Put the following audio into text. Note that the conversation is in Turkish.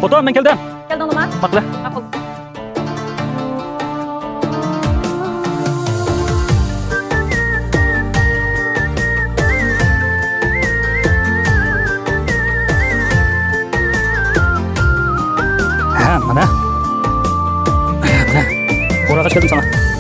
Foto men keldim. Keldingmi? Maqla. Ma'qul. Ha, mana. Mana. Qo'raqash keldim sana.